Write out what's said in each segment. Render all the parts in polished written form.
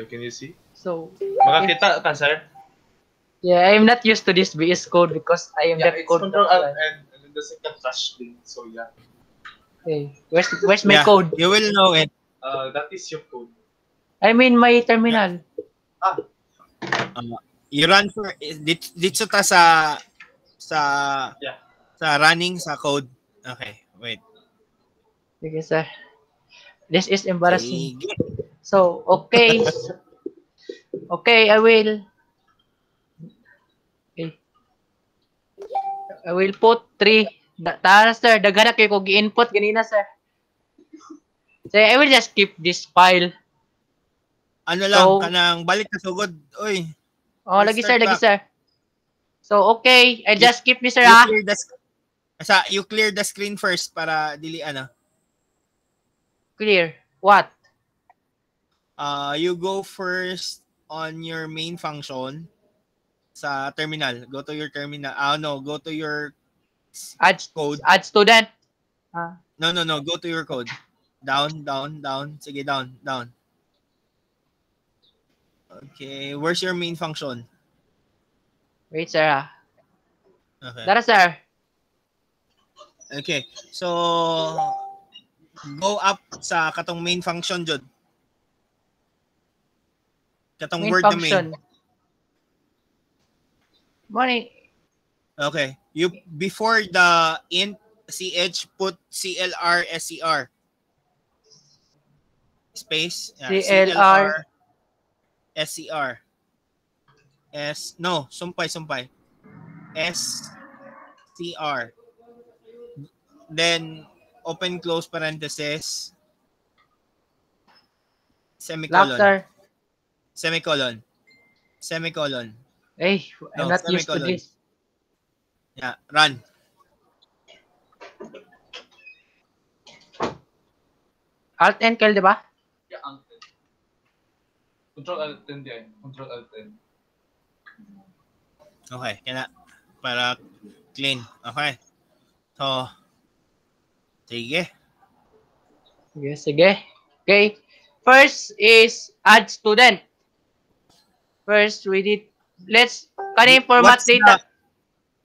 Can you see? So, Makakita ka, sir? yeah, I'm not used to this VS Code because I am that it's code. Control Alt and then the second touch screen. So yeah. Okay, where's my code? You will know it. That is your code. I mean my terminal. You run for dito ta sa Yeah. sa running sa code. Okay, wait. Okay, sir. This is embarrassing. Sige. So, okay. Okay, I will. Okay. I will put 3. Tara, sir. Daghan na kayo kung i-input ganina, sir. So, I will just keep this file. Ano lang, kanang balik na sugod. Oy. Oh, lagi, sir. Lagi, sir. So, okay. I just keep this, sir, ha? You clear the screen first para dili ano. Clear. What? You go first on your main function sa terminal. Go to your terminal. No, go to your add code. Add student. No. Go to your code. Down. Sige, down. Okay. Where's your main function? Wait, sir. Okay. Dara, sir. Okay. So, go up sa katong main function, Jod. Katong main word function. na main. Money. Okay. You before the int ch put CLR SCR. Space. Yeah, CLR SCR. Sumpay. SCR. Then open close parenthesis. Semicolon. Laughter. Semicolon. Hey, I'm not used to this. Yeah, run. Alt N kail, di ba? Yeah, Alt N. Control Alt N din. Control Alt N. Okay, kaya para clean. Okay. So, sige. Okay. First is add student. First, let's format data.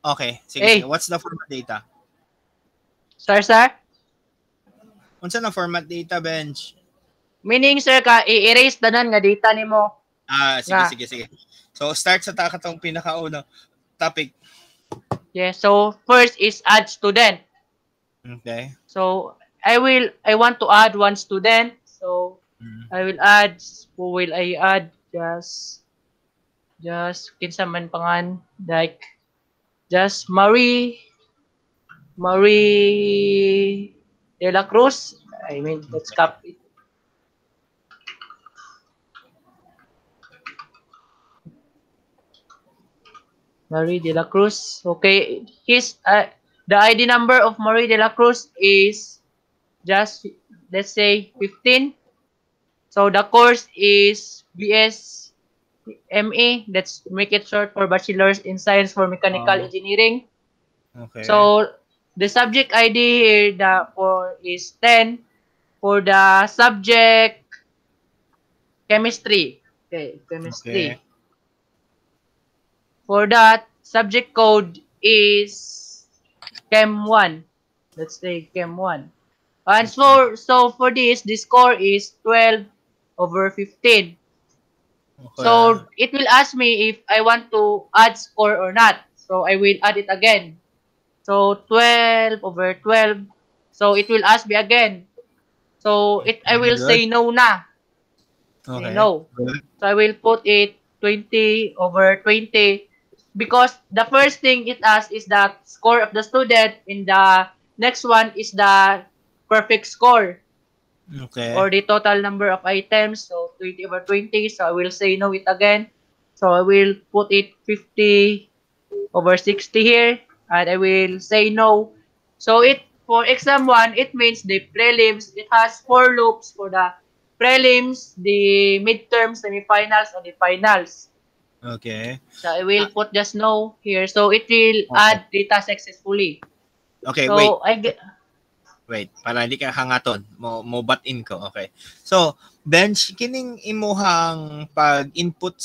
Okay, sige. What's the format data? Sir? Unsa na format data, Bench? Meaning, sir, i-erase tanan nga data nimo. Sige. So, start sa katong pinakauna topic. Yeah, so first is add student. Okay. So, I want to add one student. So, I will add, who will I add? Just kinsa man pangan, like just Marie de la Cruz. I mean, let's copy. Marie de la Cruz. Okay, the ID number of Marie de la Cruz is just, let's say, 15. So the course is BS ME. Let's make it short for Bachelor's in Science for Mechanical Engineering. Okay. So the subject ID here is 10 for the subject chemistry. Okay, chemistry. Okay. For that, subject code is Chem 1. Let's say Chem 1. And so for this, the score is 12/15. Okay. So it will ask me if I want to add score or not. So I will add it again. So 12/12. So it will ask me again. So I will say no na. Okay. No. So I will put it 20/20 because the first thing it asks is the score of the student, and the next one is the perfect score. Okay. Or the total number of items. So 20/20. So I will say no it again. So I will put it 50/60 here, and I will say no. So for exam 1, it means the prelims. It has 4 loops for the prelims, the midterms, semifinals, and the finals. Okay. So I will put just no here. So it will Okay. add data successfully. Okay, So wait, para hindi ka hangaton. Mo in ko. Okay. So, bench kining imuhang pag-input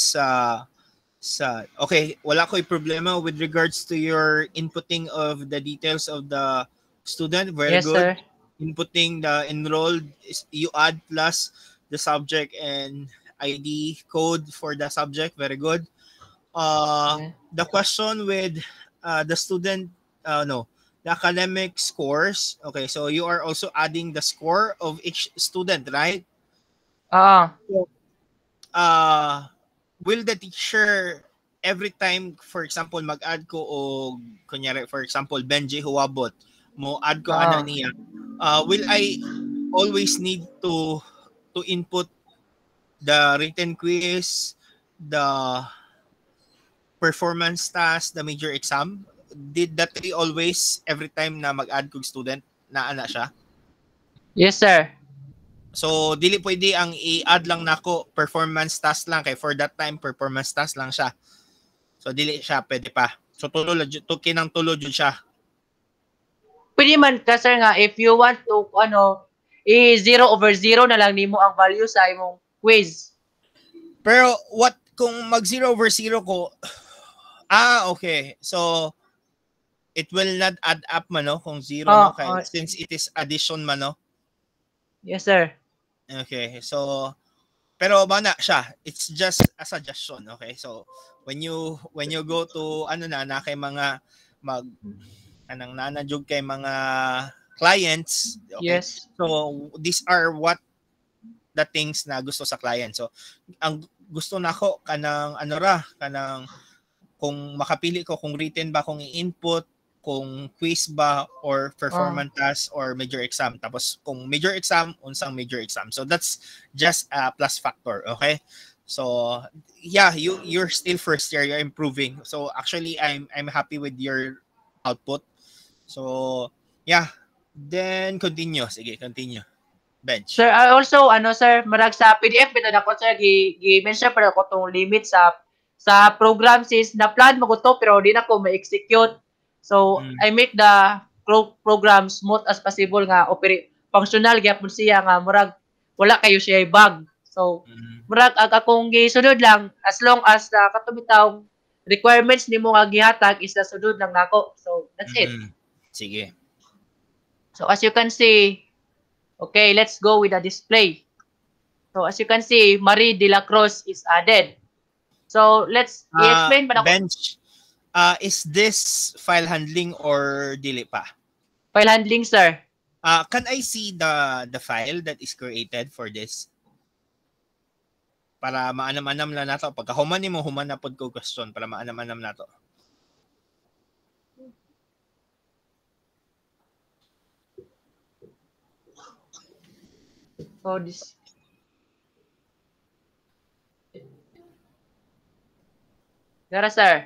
okay, wala ko'y problema with regards to your inputting of the details of the student. Very yes, good. sir. Inputting the enrolled, you add plus the subject and ID code for the subject. Very good. Yeah. The question with the student, no, the academic scores. Okay, so you are also adding the score of each student, right? Ah, Uh, will the teacher every time, for example, mag-add ko o kunyari, for example, Benji Huwabot, mo add ko ana ah. niya, will I always need to input the written quiz, the performance task, the major exam? Did that always every time na mag-add kog student na ana siya? Yes, sir. So dili pwede ang i-add lang nako performance task lang kay for that time performance task lang siya. So dili siya pwede pa. So tulo to kinang tulo jud siya. Pwede man ka, sir, nga, if you want to, i-0/0 na lang nimo ang value sa imong quiz. Pero what kung mag 0/0 ko? Okay. So it will not add up man no kung 0 no kay since it is addition man no. Yes, sir. Okay. So pero ba na siya, it's just a suggestion, okay? So when you go to ano na kay mga mag anang nanajog kay mga clients, okay? Yes. So these are what the things na gusto sa client. So ang gusto nako kanang ano ra kanang kung makapili ko kung written ba kung i-input, kung quiz ba or performance task or major exam. Tapos kung major exam, unsang major exam. So that's just a plus factor, okay? So yeah, you're still first year, you're improving. So actually I'm happy with your output. So yeah, then continue. Sige, continue. Bench. Sir, also, sir, marag sa PDF, bitan ako, sir, gi-mention pa ako tong limit sa program sis, na plan mo ko to, pero di na ko ma-execute. So, I make the program smooth as possible nga, functional, gyapon siya nga, murag, wala kayo siya bug. So, murag, akong gisunod lang, as long as katubitaw, requirements ni mo nga gihatag is nasunod lang nako. So, that's it. Sige. So, as you can see, okay, let's go with the display. So as you can see, Marie de la Cruz is added. So let's i-explain pa na Bench. Is this file handling or dili pa? File handling, sir. Can I see the file that is created for this? Para maanam-anam lang nato. Pagka human nimo human na pod ko question para maanam-anam nato. So this Gara, sir.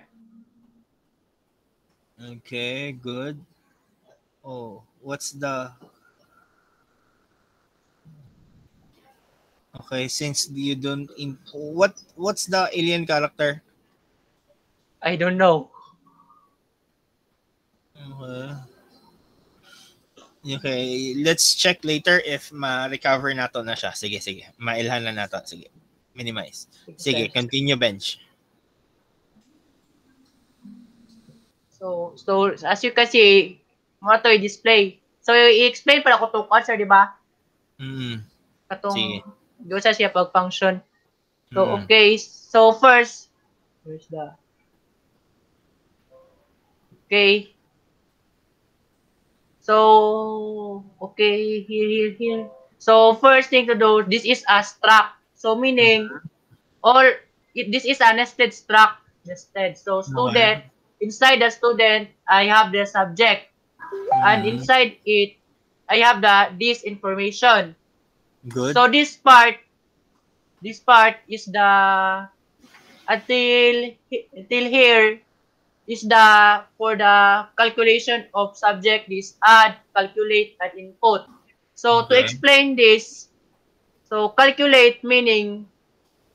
Okay, good. Oh, what's the Okay, since you don't what's the alien character? I don't know. Okay, let's check later if ma-recover nato na siya. Sige. Mailhan na nato. Sige. Minimize. Sige, continue bench. So as you can see, mga to i-display. So i-explain pa ako tong answer, di ba? Katong doon sa siya pag-function. So okay, so first, where's the Okay. So, okay, here. So, first thing to do, this is a struct. So, meaning, this is a nested struct. Nested. So, student, inside the student, I have the subject. And inside it, I have this information. Good. So, this part is the, until here, is the for the calculation of subject this add, calculate, and input. So to Okay. explain this, so calculate meaning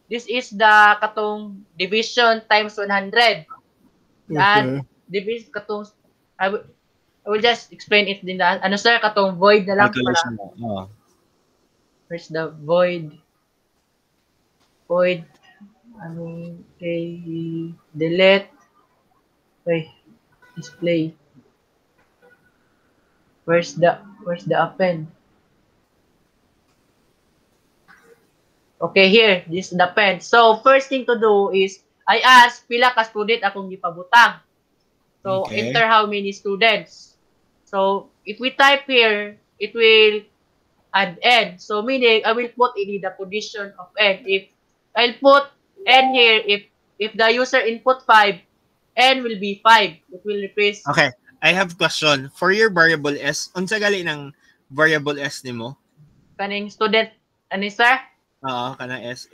this is the katong division times 100. And division katong I will just explain it din na ano sir katong void na lang Calculation para mo. Oh. first the void ano okay delete display where's the append. Okay, here, this is the pen. So, first thing to do is, I ask, pila ka student akong gipabutang. So, Okay. enter how many students. So, if we type here, it will add n. So, meaning, I will put in the position of n. If I'll put n here, if the user input 5, n will be 5. It will replace. Okay. I have question. For your variable s, unsa gali ng variable s nimo? Kaning student, ano sir? Oo, kana s.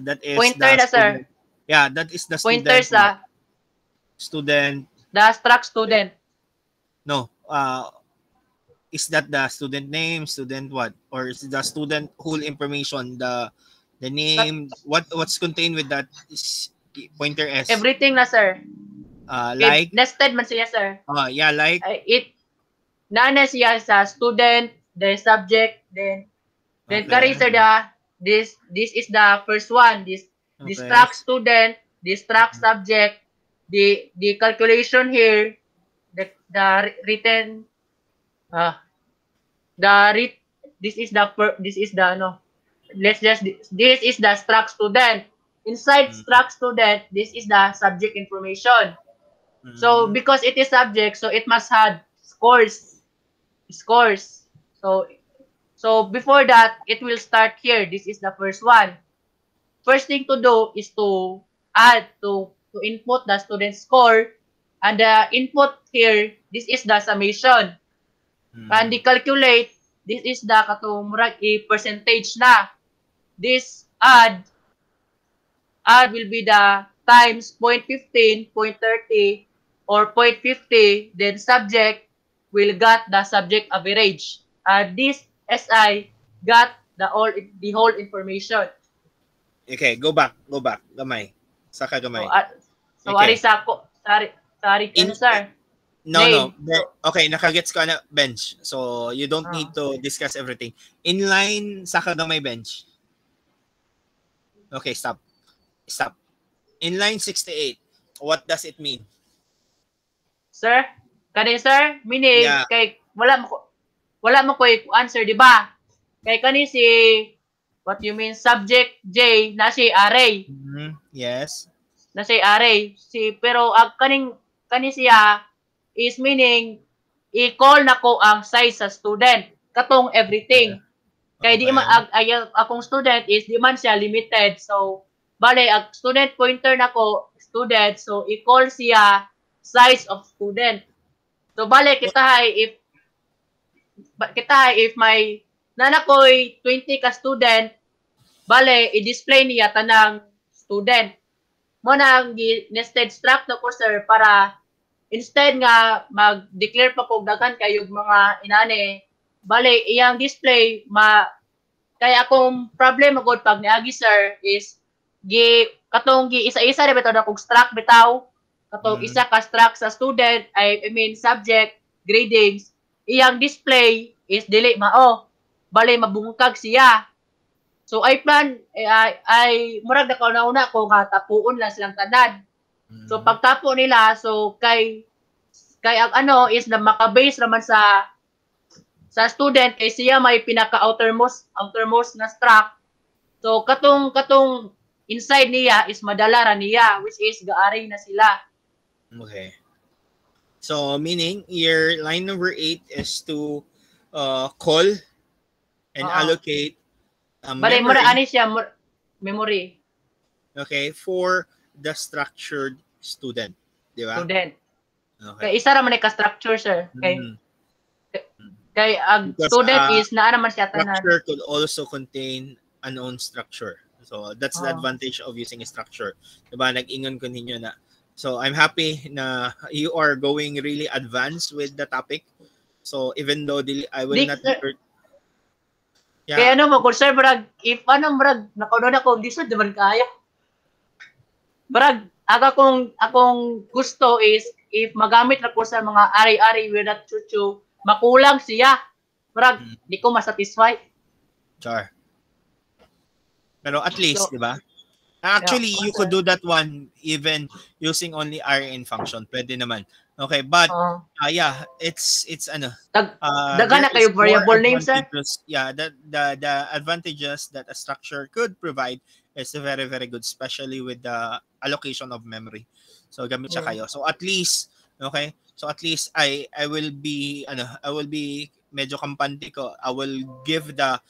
That is Pointer the na, sir. student. Yeah, that is the Pointer student. sa Student. the struct student. No. Is that the student name, student what? Or is the student whole information, the name, what's contained with that is pointer s? Everything na, sir. Like Nested man siya, sir. yeah, like Nana siya sa student, then subject, then carry sir this is the first one. This track student, this track subject, the calculation here, the written this is the no. This is the struct student. Inside struct student, this is the subject information. So because it is subject, so it must have scores. So before that, it will start here. This is the first one. First thing to do is to add to input the student score, and the input here, this is the summation. And the calculate, this is the katong percentage na. This add will be the times 0.15, 0.30, or 0.50, then subject will get the subject average. This SI got the whole information. Okay, go back. Gamay. Saka gamay. So okay. Sorry, sir. No. Okay, nakagets ko na bench. So you don't need to discuss everything. Inline, saka gamay bench. Okay, stop. Inline 68. What does it mean? Sir, kani sir, meaning kay wala mo ko answer, di ba? Kay kani si what you mean subject J na si array. Yes. Na si array. Pero kani siya is meaning i-call na ko ang size sa student katong everything. Kay di man akong student is di man siya limited. So bale ang student pointer na ko student, so i-call siya size of student. So bale if may nanakoy 20 ka student, bale i-display niya tanang student. Mo nang nested struct na ko sir para instead nga mag-declare pa kog daghan kayog mga inane, bale iyang display kaya akong problem magod pag niagi sir is katong isa-isa ra bitaw na kog struct bitaw katong isa ka struct sa student I mean subject gradings, iyang display is dili mao, bale mabungkag siya. So I plan I murag na kauna ko nga tapuon lang silang tanan. So pagtapo nila, so kay ang ano is na makabase raman sa student kay siya may pinaka outermost na struct. So katong inside niya is madala ra niya, which is gaari na sila. Okay. So meaning your line number 8 is to call and allocate bale mo na ani siya memory. Okay, for the structured student, di ba? Student. Okay. Kay isa ra man ka structure sir. Kay ang student is naa naman siya tanan. Structure could also contain unknown structure. So that's the advantage of using a structure. Diba? Nag-ingon ko ninyo na So I'm happy na you are going really advanced with the topic. So even though I will not Sir, yeah, kaya ano mo, kung sir, brag, if ano, brag, nakaunan ako, di sir, di man kaya. Brag, akong gusto is, if magamit ako sa mga ari-ari with that chuchu, makulang siya. Brag, di ko masatisfy. sure. Pero at least, So, di ba? Actually, yeah, you could do that one even using only RN function. Pwede naman. Okay, but yeah, it's ano, dagan there na is kayo more variable name, sir. advantages. Yeah, the advantages that a structure could provide is very very good, especially with the allocation of memory. So gamit siya kayo. So at least, okay? So at least I will be medyo kampante ko. I will give the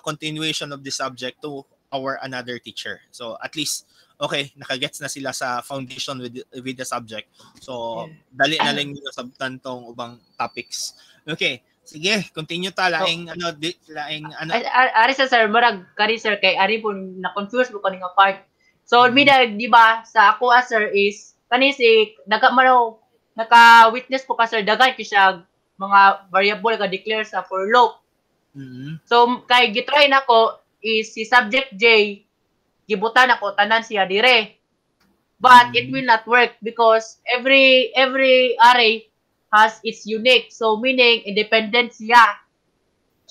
continuation of the subject to our another teacher. So at least okay, nakagets na sila sa foundation with the subject. So dali na lang nila sabtan tong ubang topics. Okay. Sige, continue ta laing Ari sa sir, marag kari sir kay ari po na confuse mo kaning part. So mida di ba sa ako sir is kani si naka-witness po ka sir dagan ki siya mga variable ka declare sa for loop. So kay gitry nako is si subject J gibutan ako tanan siya dire. But it will not work because every array has its unique. So meaning independent siya.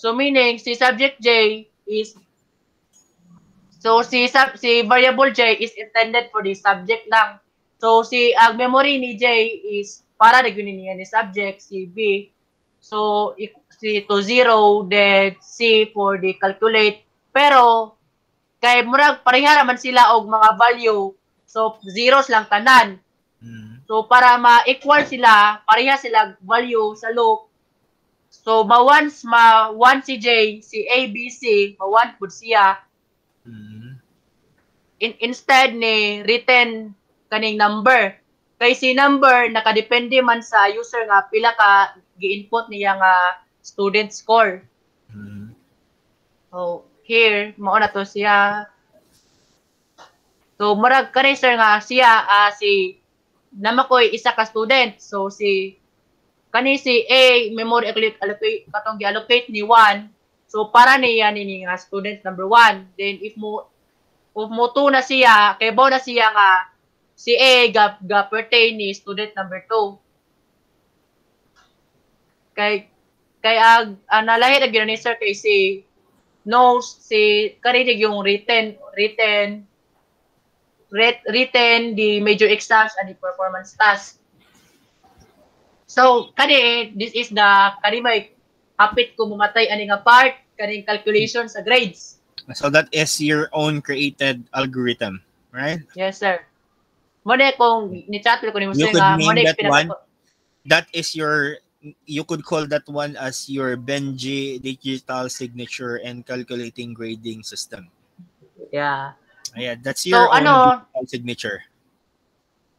So meaning si subject J is si variable J is intended for the subject lang. So si ang memory ni J is para nagyunin niya ni subject si B. So si to 0 then C for the calculate. Pero kay murag pareha naman sila og mga value. So zeros lang tanan. So para ma-equal sila, pareha sila value sa loop. So ma-1 si J, si A, B, C, ma-1 pud siya. Instead ni written kaning number. Kay si number nakadepende man sa user nga pila ka gi-input niya nga student score. So here mao na to siya. So murag kani sir nga siya si namakoy isa ka student. So si kani si A memory allocate katong gi-allocate ni 1. So para niya ni nga student number 1. Then if mo na siya, kay bao na siya nga si A ga pertain ni student number 2. Kay nalahi na gyud ni sir kay si knows si kani yung written the major exams and the performance task. So kani this is the kani may hapit ko mamatay ani nga part kaning calculation sa grades. So that is your own created algorithm, right? Yes, sir. Muna kung ni-chat ko ni mo You sir could nga name that one. pinaka That is you could call that one as your Benji digital signature and calculating grading system. Yeah. Yeah, that's your own digital signature.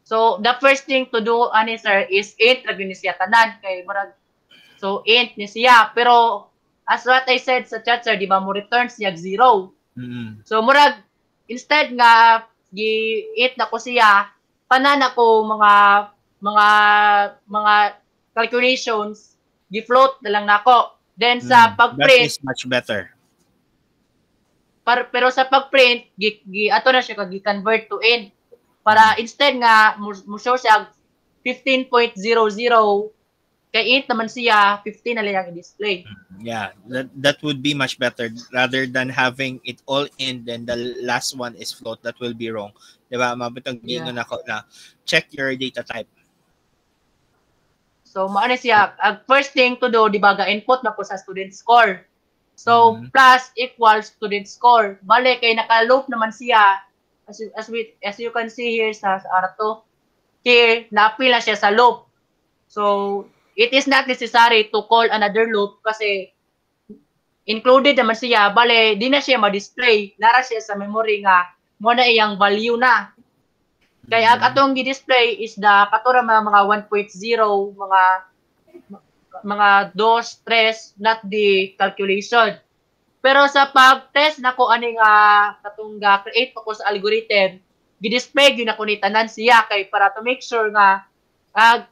So the first thing to do ani sir is int lagi ni siya tanan kay murag so int ni siya pero as what I said sa chat sir di ba mo return siya 0. So murag instead nga gi-int na ko siya tanan ako mga calculations gi-float na lang nako. Then sa pag-print that is much better. Pero sa pag-print ato na siya gi-convert to int. Para instead nga mo show siya 15.00 kay int naman siya 15 na lang i-display. Yeah, that would be much better rather than having it all in then the last one is float. That will be wrong. Diba? Mabitang gingon ako na check your data type. So maano siya, first thing to do, di ba ga-input na ko sa student score. So plus equals student score. Bale kay naka-loop naman siya as you can see here sa arato. Here napila siya sa loop. So it is not necessary to call another loop kasi included naman siya. Bale di na siya ma-display. Nara siya sa memory nga mo na iyang value na. Kaya atong gi-display is the katura mga 1.0 mga 2, 3 not the calculation. Pero sa pag-test nako ani nga katong ga-create ko sa algorithm, gi-display gyud ako ni tanan siya kay para to make sure nga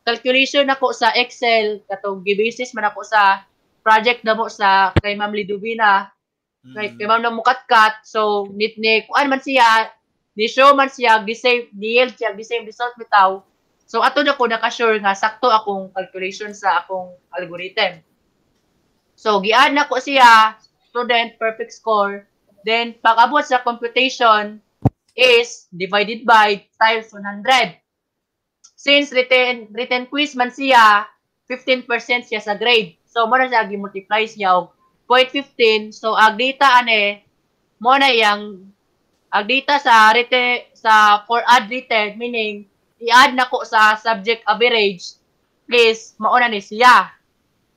calculation ako sa Excel katong gi-basis man ako sa project na mo sa kay Ma'am Liduvina kay Ma'am na mukatkat so ni kuan man siya ni show man siya the same yield siya the same result bitaw so ato na ko naka-sure nga sakto akong calculation sa akong algorithm so gi-add na ko siya student perfect score then pag-abot sa computation is divided by times 100. Since written quiz man siya, 15% siya sa grade. So, mo na siya gi-multiply siya og 0.15. So, ang data ane, mo na yang, ang data sa for add written, meaning, i-add na ko sa subject average, please, mauna ni siya.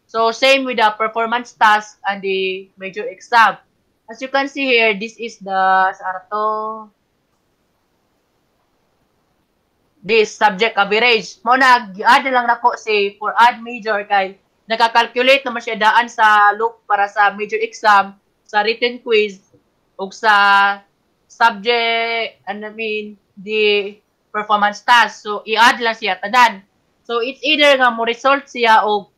So, same with the performance task and the major exam. As you can see here, this is the, this subject average. Mo nag-add lang nako si for add major kay naka-calculate naman siya daan sa loop para sa major exam, sa written quiz ug sa subject the performance task. So i-add lang siya tanan. So it's either nga mo result siya o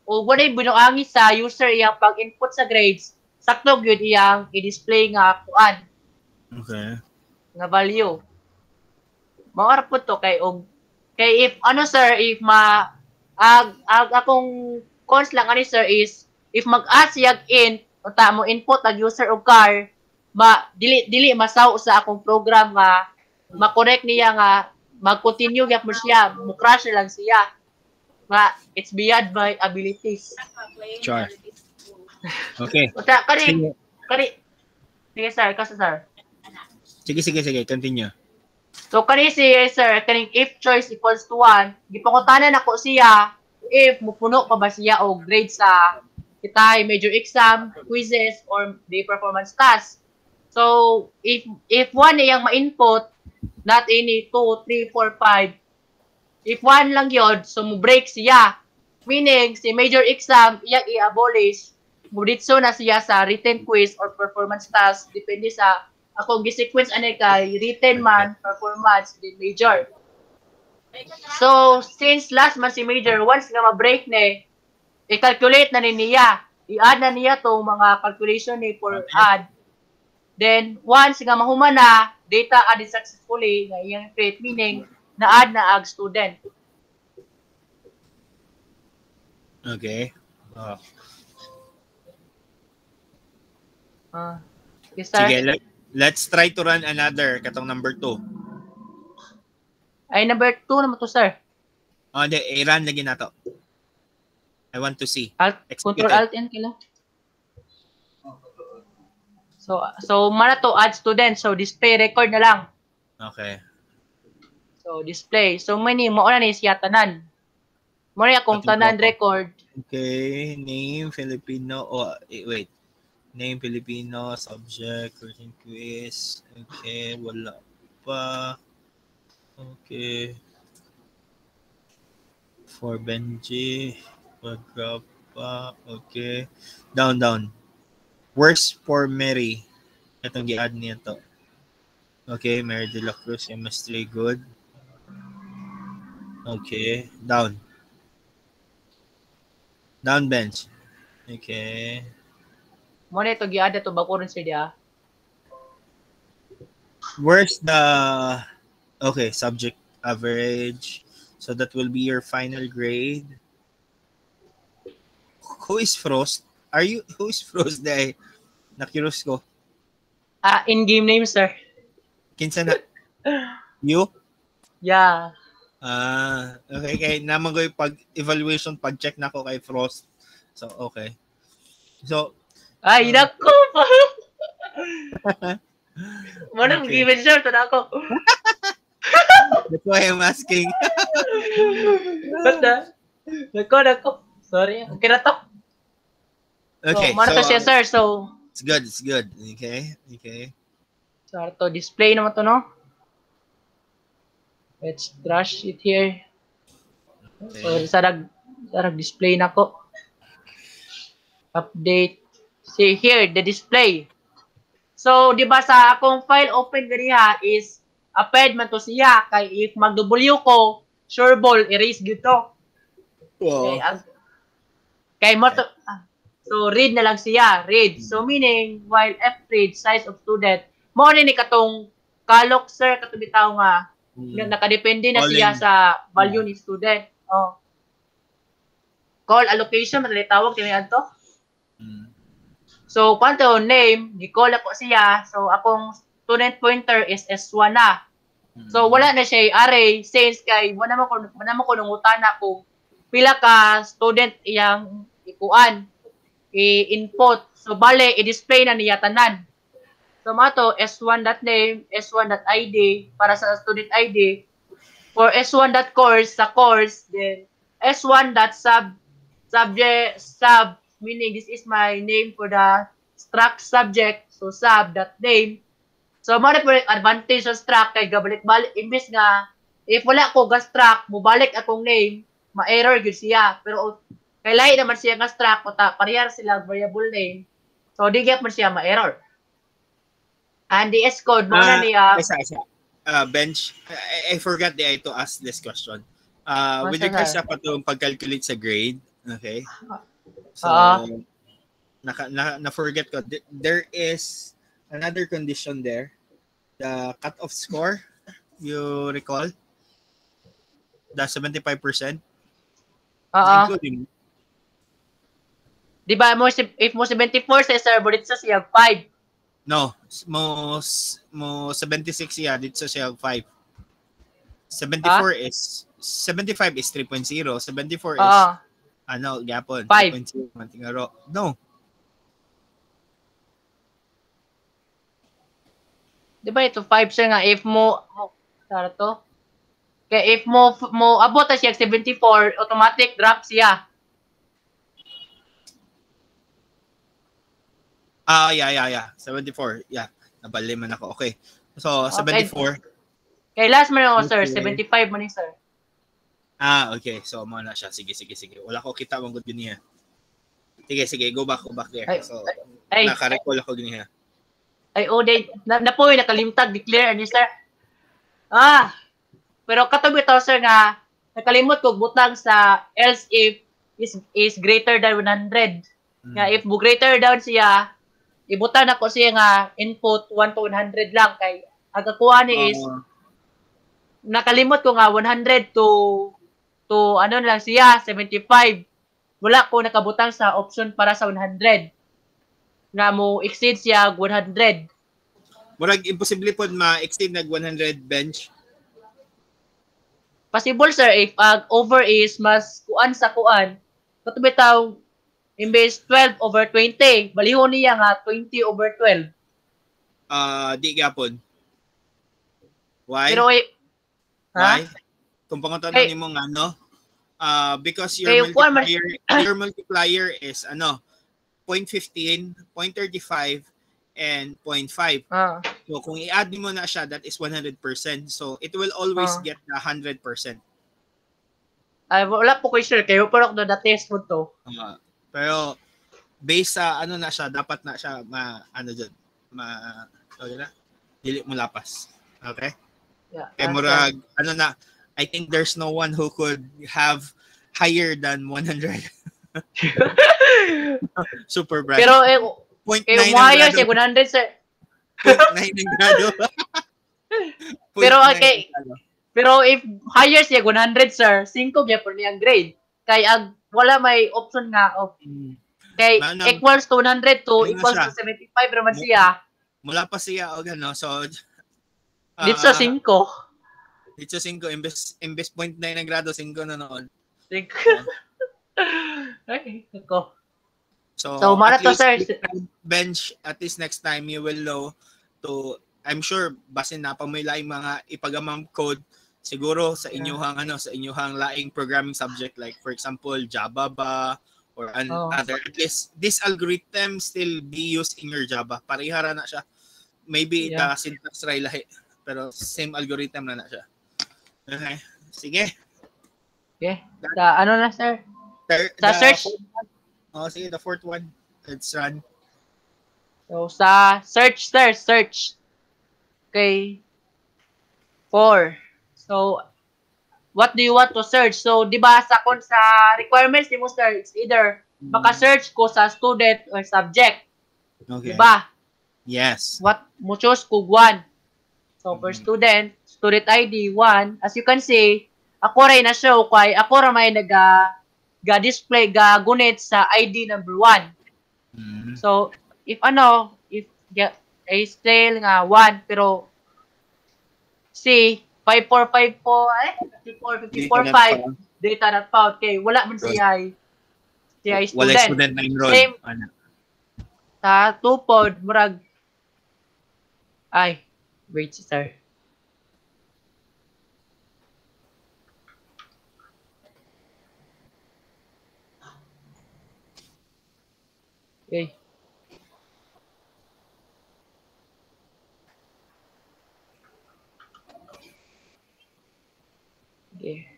walay binuangi sa user iyang pag-input sa grades, sakto gyud iyang i-display nga kuan. Okay. Nga value. Mawar po to kay if sir if akong cons lang ani sir is if mag-ask yag in unta mo input ag user og car dili masaw sa akong program nga ma-correct niya nga mag-continue gyud mo siya mo crash lang siya nga it's beyond my abilities. Sure. Okay. Uta kani sige sir sir. Sige, continue. So, kani si sir, kaning if choice equals to 1, gipangutanan ako siya if mupuno pa ba siya o grade sa kitay major exam, quizzes, or the performance task. So, if 1 iyang ma-input, not any 2, 3, 4, 5, if 1 lang yun, so mu-break siya. Meaning, si major exam, iyang i-abolish, muditso na siya sa written quiz or performance task, depende sa akong gi-sequence ani kay written man, performance, then major. So, since last man si major, once nga ma-break ni, i-calculate na niya. I-add na niya tong mga calculation ni for add. Then, once nga mahuman na, data added successfully, nga iyang create, meaning, na-add na ag student. Okay. Yes, sir. Sige, let's try to run another, katong number 2. Ay, number 2 naman to, sir. Hindi, i-run lagi na to. I want to see. Control Alt N kilo. So mana to add student. So display record na lang. Okay. So display. So many mo na ni siya tanan. Mo na akong tanan record. Okay, name Filipino. Wait. Name Filipino, subject, written quiz. Okay, wala pa. Okay. For Benji, paragraph pa. Okay. Down. Works for Mary. Itong gi-add niya to. Okay, Mary de la Cruz, MS3, good. Okay, down. Down bench. Okay. Mo na ito gi-add to bakuron siya dia. Where's the okay subject average? So that will be your final grade. Who is Frost? Who is Frost? Day na-curious ko. In-game name, sir. Kinsa na? You? Yeah. Okay. Kaya naman ko yung pag-evaluation, pag-check na ko kay Frost. So, okay. So, ay, nako pa. Manang okay. given short na ako. That's why I'm asking. Basta. Nako. Sorry. Okay na to. Okay. So, to siya, sir. So, it's good. Okay. So, to display naman to, no? Let's trash it here. Okay. So, sarag display na ko. Update. See here, the display. So, di ba sa akong file open ganiha is applied man to siya kay if mag-W ko, sure ball erase gyud to. Okay, kay mo to, so read na lang siya, read. So meaning while F read size of student, mo ni katong kalok sir katong bitaw nga nakadepende na siya sa value ni student. Oh. Call allocation madali tawag kini adto. So, kwanto name, gi-call ako siya. So, akong student pointer is S1 na. So, wala na siya array since kay wala mo ko nungutan ako pila ka student iyang ikuan i-input. So, bale, i-display na niya tanan. So, mato, S1.name, S1.id para sa student ID. For S1.course, sa course, then S1.subject, meaning this is my name for the struct subject. So, sub.name. So, mo po yung advantage sa struct kay gabalik-balik. Imbis nga, if wala ko ga struct, mubalik akong name, ma-error yun siya. Pero, kailangan naman siya nga struct, o parehar sila variable name. So, di gyud man siya ma-error. And the S code, mo na niya. Bench, I forgot to ask this question. With regards sa patong pag-calculate sa grade, okay? So, na-forget ko. There is another condition there. The cut-off score, you recall? The 75%? Including. Di ba, if mo 74 sa server, dito sa siyag 5. No, mo 76 siya, dito sa siyag 5. 74 is 75 is 3.0. 74 is gapon. 5.0 mantingaro. No. Di ba ito 5 siya nga if mo tara to. Kaya if mo abot na siya 74, automatic drop siya. Yeah. 74. Yeah. Nabali man ako. Okay. So, 74. Kay last man ako, sir. 75 man ni sir. Okay. So, mo na siya. Sige. Wala ko kita mong good niya. Sige. Go back there. So, naka-recall ako niya. Nakalimtag, declare, ni sir. Pero katabi ito, sir, nga, nakalimot ko, butang sa else if is greater than 100. Nga, if greater than siya, ibutang ako siya nga, input 1 to 100 lang. Kay, ang kakuha ni is, nakalimot ko nga, 100 to ano lang siya, 75. Wala ko nakabutang sa option para sa 100. Nga mo exceed siya 100. Murag imposible po ma-exceed nag 100 bench. Possible sir if over is mas kuan sa kuan. Katubitaw imbes 12 over 20, balihon niya nga 20 over 12. Di gyapon. Why? Pero why? Kung pangutan nimo nga no? Because your multiplier is 0.15, 0.35, and 0.5. So, kung i-add mo na siya, that is 100%. So, it will always get 100%. Ay, wala po ko sure. Kayo parang na-test mo to. Pero, based sa na siya, dapat na siya dili mo lapas. Okay? Yeah. Kaya murag, I think there's no one who could have higher than 100. Super bright. Pero wire siya 100 sir. 0.9 ng grado. Pero if higher siya 100 sir, 5 gyud po niyang grade. Kay wala may option nga of kay equals to 100 to equals to 75 raman siya. Mula pa siya o gano. So dito sa 5. Dito 5 imbes 0.9 ng grado 5 na noon. 5. Ay, ako. So mara to sir, bench at least next time you will know to, I'm sure basin na pa may laing mga ipagamang code siguro sa inyuhang sa inyuhang laing programming subject, like for example Java ba or other, at least this algorithm still be used in your Java. Parihara na siya. Maybe the syntax ray lahi pero same algorithm na siya. Okay. Sige. Okay. Na sir? Sa search? Sige, the fourth one. Let's run. So, sa search, sir. Search. Okay. 4. So, what do you want to search? So, di ba sa requirements ni mo, sir, it's either maka-search ko sa student or subject. Okay. Di ba? Yes. What mo choose kung 1. So, for student ID 1, as you can see, ako rin na-show kay ako rin may ga-display, ga-gunit sa ID number 1. So, if I still nga 1, pero see, 5454, 5455, data not found. Okay, wala man siya student. Wala student na enroll. Same, sa 2 pod, murag, wait, sir. Okay. Okay.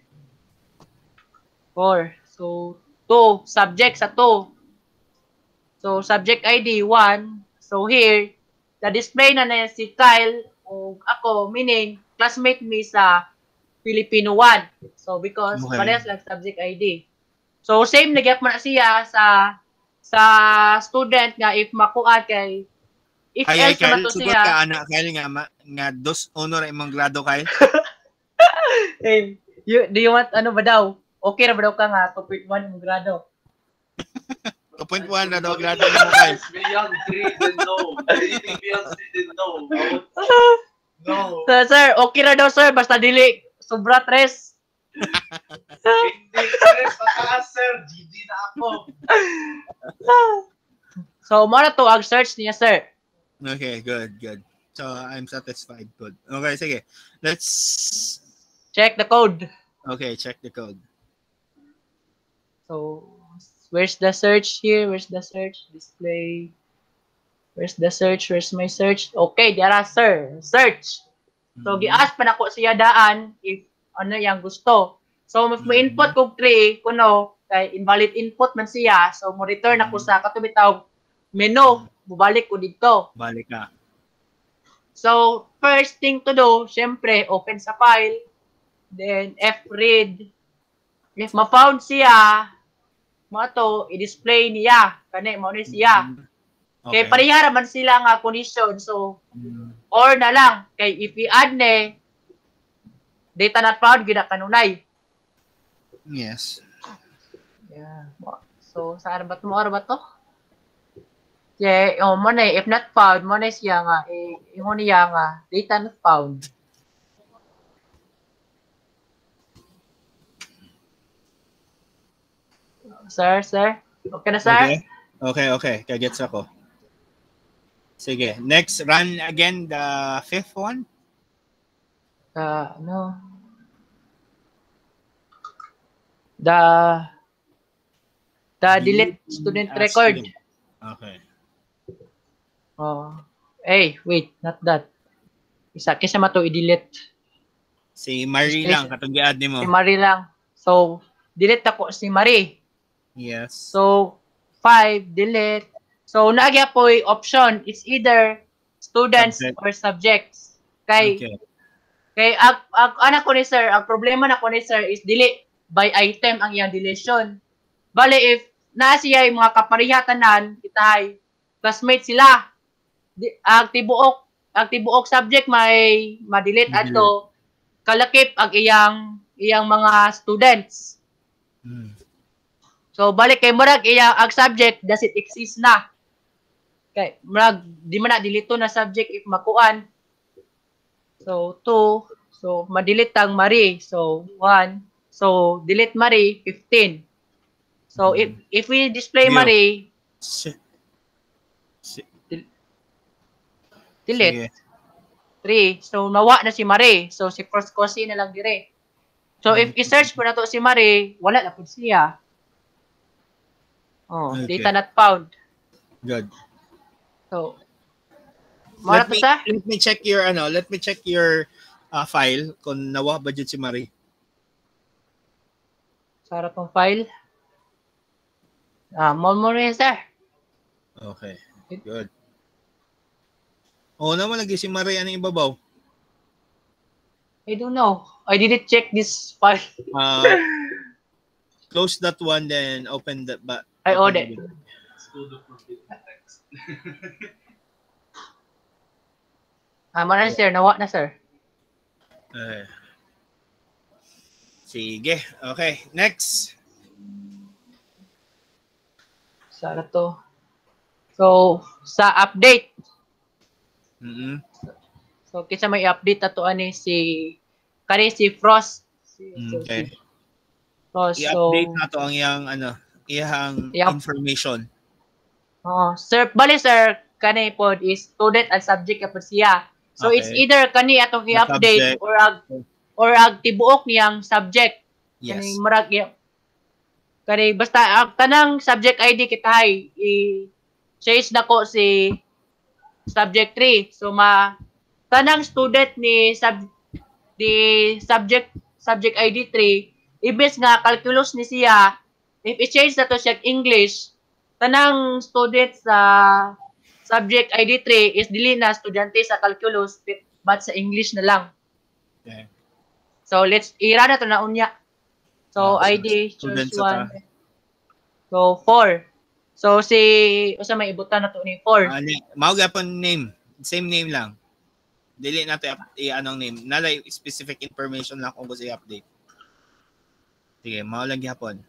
4. So, 2. Subject sa 2. So, subject ID 1. So, here, na-display na si Kyle o ako, meaning, classmate me sa Filipino 1. So, because parehas lang subject ID. So, same nagyak man siya sa student nga if makuha kay if else naman to sugot siya. ka anak Kyle nga 2 honor imong grado Kyle. Hey, do you want ano ba daw? Okay ra ba daw ka nga 2.1 imong grado? 2.1 na daw grado mo Kyle. Beyond 3, then no. Anything beyond 3, then no. No. So, sir, okay ra daw sir basta dili sobra 3. Hindi, stress mataas, sir. GG na ako. So, muna to ang search niya, sir. Okay, good. So, I'm satisfied. Good. Okay, sige. Let's check the code. Okay, check the code. So, where's the search here? Where's the search? Display. Where's the search? Where's my search? Okay, diara, sir. Search. So, gi-ask pa na ko siya daan if ano yang gusto. So, if mo input kog 3, kuno, kay invalid input man siya, so mo return ako sa katubitaw menu, bubalik ko dito. Balik ka. So, first thing to do, syempre, open sa file, then F-read. If ma-found siya, to i-display niya, kani mo ni siya. Okay. Kay parihara man sila nga condition, so, or na lang, kay if i-add ne, data not found, gina kanunay. Yes. Yeah. So, saan ba ito? Mo ba ito? Yeah, mo na if not found, mo na siya nga, mo niya nga, data not found. Sir? Okay na, sir? Okay. Kagets ako. Sige. Next, run again the 5th one. No. The delete student record. Student. Okay. Oh. Hey, wait, not that. Kisa mato i-delete. Si Marie lang, katong gi-add mo. Si Marie lang. So, delete ako si Marie. Yes. So, 5, delete. So, naagya po yung option. It's either students or subjects. Kay ang ko ni sir, ang problema na ko ni sir is delete by item ang iyang deletion. Bale, if naa siya yung mga kaparihatanan, kitahay, classmate sila. Ang tibuok subject may ma-delete ato, kalakip ang iyang mga students. So, balik kay murag ang subject, does it exist na? Kay murag, di man na delete na subject if makuan. So, 2. So, ma-delete ang Marie. So, 1. So, delete Marie, 15. So, if we display Marie, delete. 3. So, nawa na si Marie. So, si first cause na lang dire. So, if i-search po na to si Marie, wala na po siya. Oh, okay. Data not found. Good. So, let me check your file kung nawa ba dyan si Marie. Sa harap ng file. More sir. Okay. Good. Naman lagi si Marie ano ibabaw. I don't know. I didn't check this file. Close that one, then open the I open ordered. again. Sudo forbidden text. Mana sir, nawa na sir. Sige. Okay, next. Sana to. So, sa update. Mm-hmm. So, kinsa may update ato ani si Frost. Okay. Frost. I-update So, na to ang iyang Yup. information. sir, bali sir, kani pod is student and subject kapod siya. So, it's Okay. either kani atong The i-update subject. or ag tibuok niyang subject. Kani Yes. murag kani basta ang tanang subject ID kitahay i-change nako si subject 3. So tanang student ni subject ID 3 ibes nga calculus ni siya if i-change na to siya English tanang student sa subject ID 3 is dili na estudyante sa calculus but sa English na lang. Okay. So let's ira na to na unya. So ID choose students 1. So 4. So si usa may ibutan na to ni 4. Mao gyapon name. Same name lang. Dili nato anong name. Nalay specific information lang kung gusto i-update. Sige, mao lang gyapon.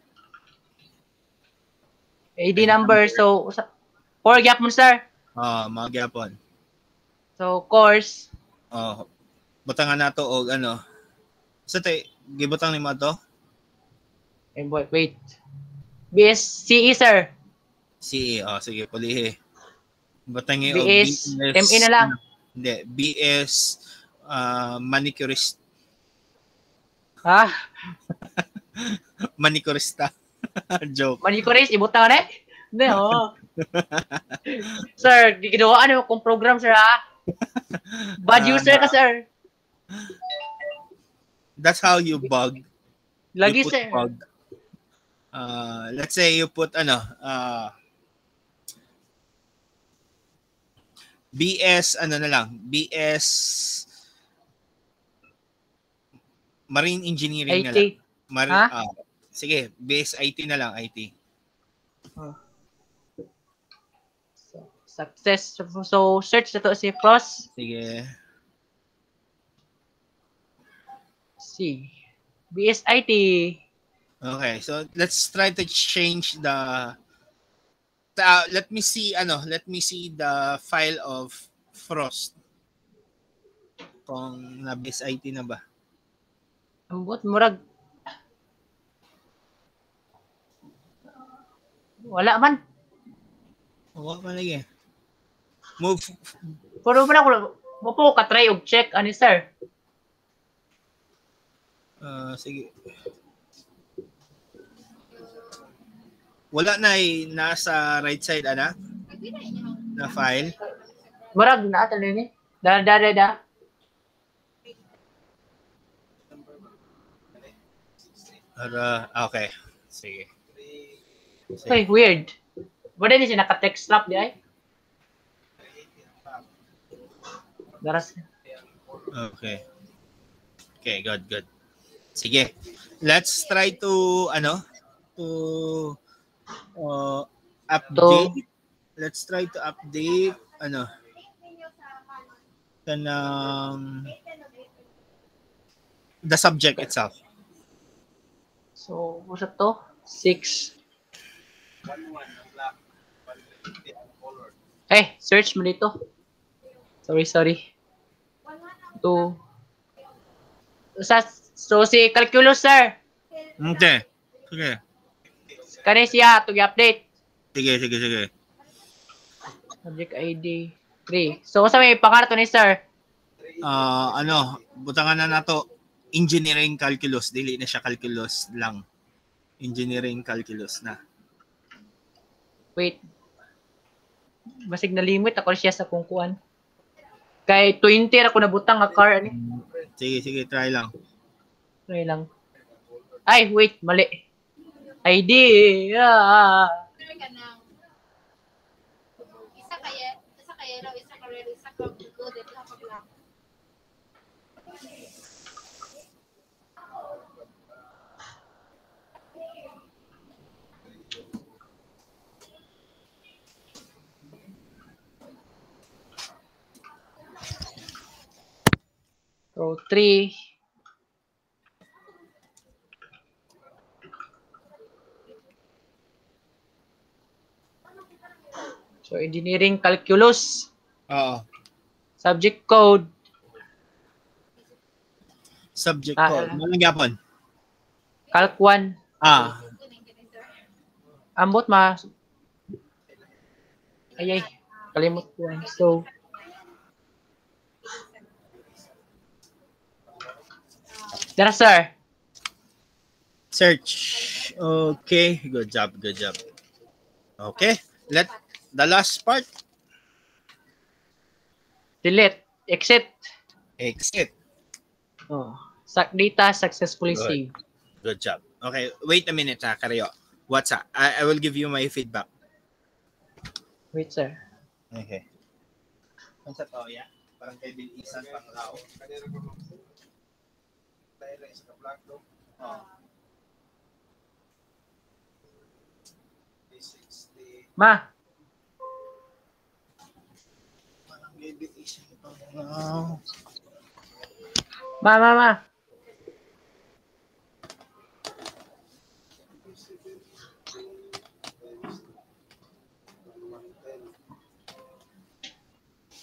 ID number so 4 gyapon sir. Mao gyapon. So course. Butangan nato og ano. Sa gibutang nimo to? Wait. BSCE sir. CE, sige, pulihi. Butangi og BS ME na lang. Hindi, BS manicurist. Ha? Manicurista. Joke. Manicurist ibutang na. Hindi Sir, gigawaan mo kung program sir ha. Bad user ka sir. That's how you bug. Lagi you put sir. Bug. Let's say you put BS na lang, BS Marine Engineering IT. na lang. Ha? Sige, BS IT na lang, IT. Success. So search na to si Frost. Sige. Si BSIT. Okay, so let's try to change the let me see the file of Frost. Kung na BSIT na ba? Ambot murag wala man. Wala man lagi. Move. Pero man ako mo po ka try og check ani sir. Sige. Wala na nasa right side na file. Murag na ata ni. Da. Okay. Sige. Hey, weird. Wala ni siya naka-text slap di ay. Daras. Okay. Okay, good. Sige. Let's try to update. Let's try to update the subject itself. So, what's to? 6. Search mo dito. Sorry. 2. So, si calculus, sir. Okay. Sige. Kani siya, to i-update. Sige. Subject ID 3. So, sa may pangalan to ni sir? Butangan na nato engineering calculus, dili na siya calculus lang. Engineering calculus na. Wait. Basig na limit ako siya sa kungkuan. Kay 20 ako nabutang nga car ani. Sige, try lang. Try lang. Ay, wait, mali. ID. Isa kaya raw isa ka good at kapag Row 3. So, engineering calculus. Oo. Subject code. Subject code. Malang yapon. Calc 1. Ambot ma. Ay. Kalimot ko. So, Tara, sir. Search. Okay. Good job. Okay. Let the last part. Delete. Exit. Exit. Oh. Data successfully Good. saved. Good job. Okay. Wait a minute, Karyo. What's up? I will give you my feedback. Wait, sir. Okay. Ano sa to, ya? Parang kay Bilisan pang lao. Oh. Ma. Parang kay Bilisan pang lao. Ma.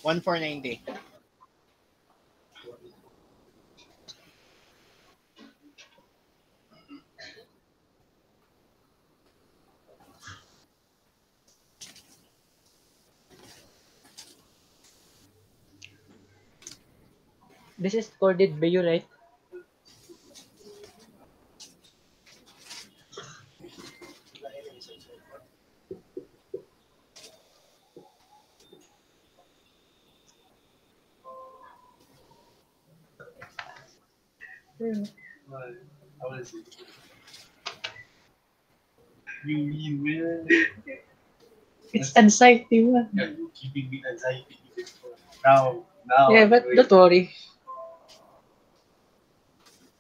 1490. This is recorded by you, right? I want to see. You will. It's anxiety, man. You're keeping me anxiety. Now. Yeah, but don't worry.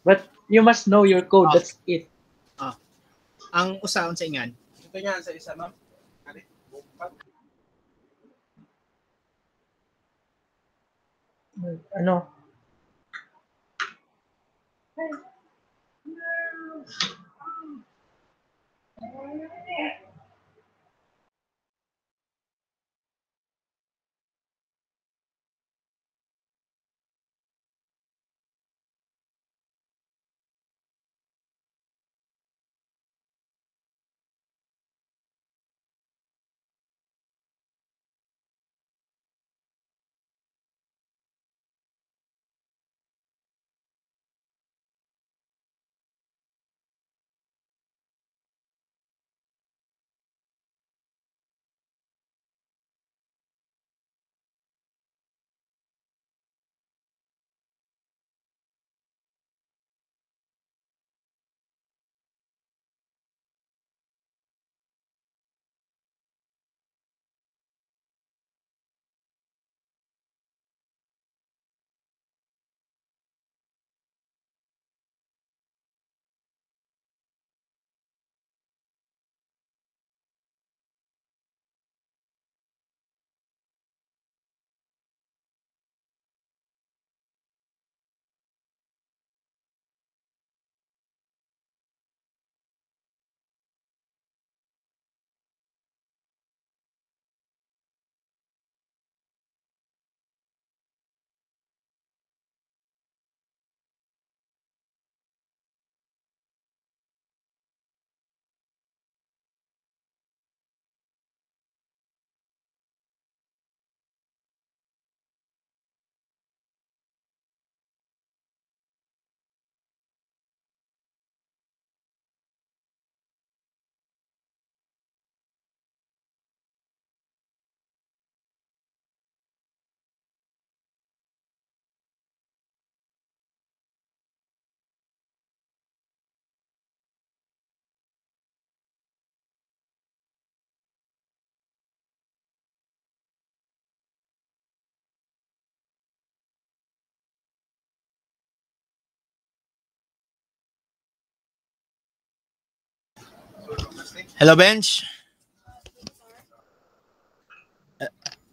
But you must know your code. That's it. Ang usaon sa ingan. Ito nga sa isa, ma'am. Ano? Hello, Bench.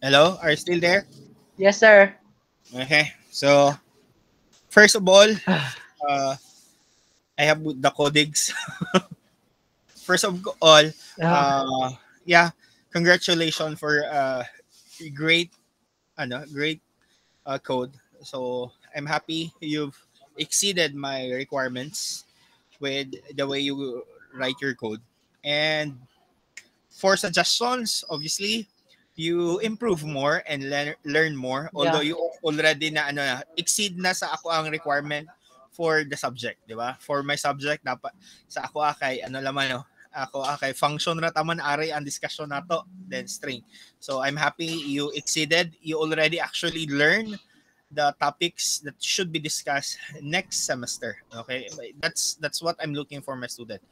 Hello, are you still there? Yes, sir. Okay. So, First of all, I have the codex. First of all, yeah, congratulations for great great code. So I'm happy you've exceeded my requirements with the way you write your code. And for suggestions, obviously, you improve more and learn more. Although you already na exceed na sa ako ang requirement for the subject, di ba? For my subject, dapat sa ako kay ako kay function na taman aray ang discussion nato, then string. So I'm happy you exceeded. You already actually learn the topics that should be discussed next semester. Okay, that's what I'm looking for my student.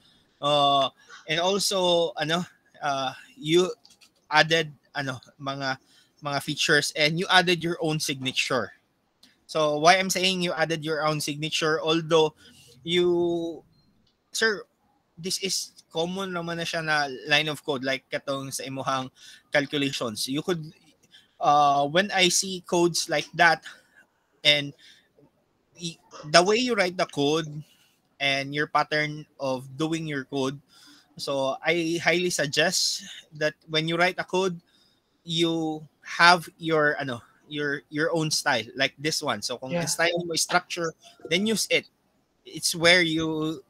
And also you added mga features, and you added your own signature. So why I'm saying you added your own signature, although sir, this is common naman na siya na line of code, like katong sa imuhang calculations. You could when I see codes like that, and the way you write the code and your pattern of doing your code, so I highly suggest that when you write a code, you have your own style, like this one. So kung style mo structure, then use it. It's where you